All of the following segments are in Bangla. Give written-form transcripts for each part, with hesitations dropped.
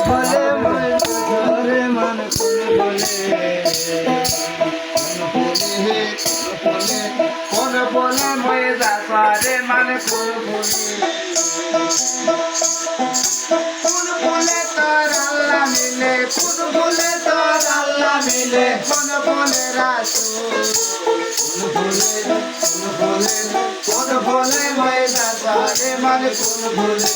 ফলে মই ধরে মান কোন ফলে মই যারে মানে কোন ফলে তোর আল্লাহ মিলে কোন ফলে তোর আল্লাহ মিলে কোন ফলে রাসূল কোন ফলে মই যারে মানে কোন ফলে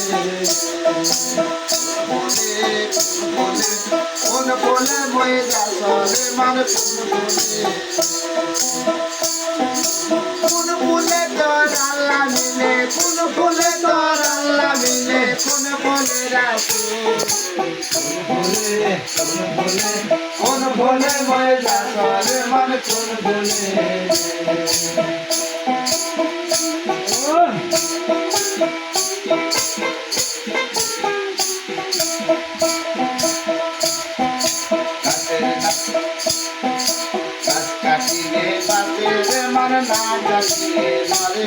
কোন ফলে মই যারে মানে কোন ফলে তোর আল্লাহ মিলে কোন ফলে তোর আল্লাহ মিলে কোন ফলে রাসূল কোন ফলে মই যারে মানে কোন ফলে কাটিলে বাতের মান না কাটিলে মারে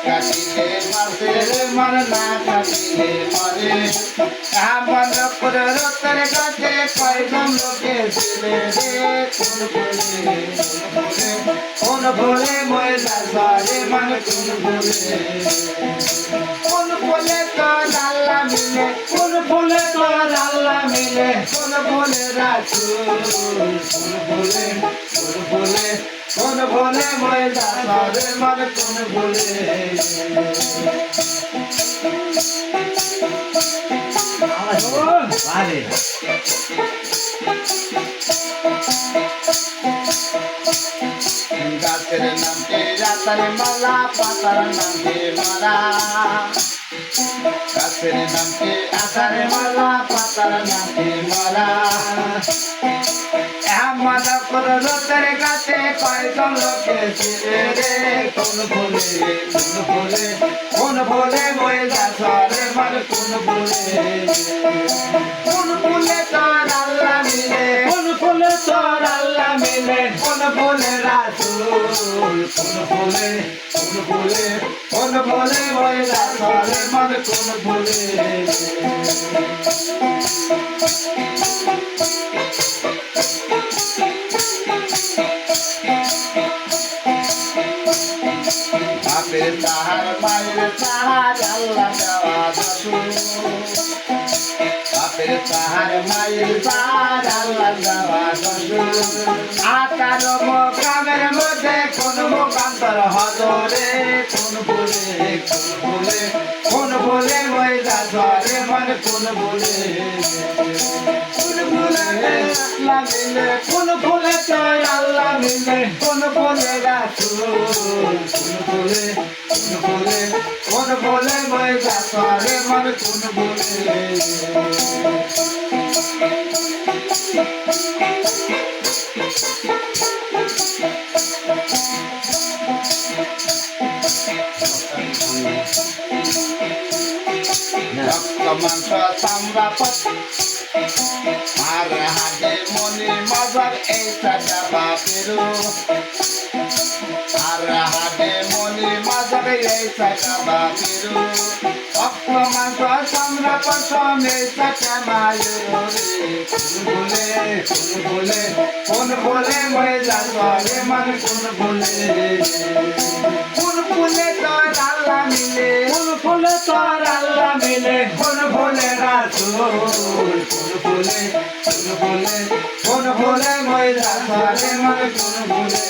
কাটিলে বাতের মান না কাটিলে মারে আমার করে রতর কাছে কয়জন লোকে ছিলে রে কোন বলে মই যারে মান কোন বলে তোর আল্লাহ মিলে কোন বলে তোর আল্লাহ মিলে কোন বলে রাসূল কোন বলে মই যারে মান কোন বলে আরে গাছের নামে রাতার মালা পাতার নামে মারা গাছের নামে আতার মালা পাতার নামে মারা এমন করে রোদের গাছে কয়জন লোকে ছিলে রে কোন বলে মই যারে মানে কোন বলে তোর আল্লাহ মিলে কোন বলে তোর আল্লাহ মিলে কোন বলে রাসূল কোন বলে মই যারে মানে কোন বলে বাপের তাহার মায়ের তাহার আল্লাহ দেওয়া রাসূল বাপের তাহার মায়ের তাহার আল্লাহ দেওয়া রাসূল আকার মোকামের মধ্যে কোন মোকান্তর হজরে কোন বলে মই যারে মানে কোন বলে আল্লাহ মিলে কোন বলে তোর আল্লাহ মিলে কোন বলে রাসূল কোন বলে মই যারে মানে কোন বলে মাংস চামড়া আর হাতে মনি মজার এই চাটা বাপেরু আর হাতে মনি মজার এই চাটা বাপেরু রক্ত মাংস চামড়া পশম এই চাটা মায়ের কোন বলে মই যারে মানে কোন বলে তোর আল্লাহ মিলে কোন বলে তোর আল্লাহ মিলে কোন বলে রাসূল কোন বলে মই যারে মানে কোন বলে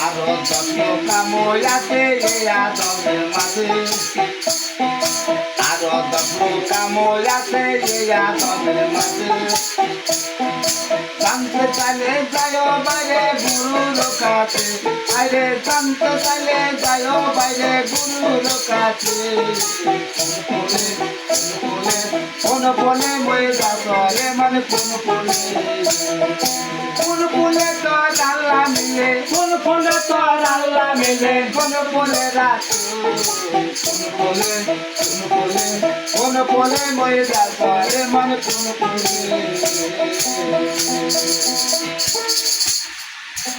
আরো যত কামই আছে এই আদমের মাঝে আরো যত কামই আছে এই আদমের মাঝে জানতে চাইলে যায় বাইরে গুরুর কাছে আরে জানতে চাইলে যায় বাইরে গুরুর কাছে কোন বলে মই যারে মানে কোন বলে তোর আল্লাহ মিলে কোন বলে তোর আল্লাহ মিলে কোন বলে রাসূল কোন বলে মই যারে মানে কোন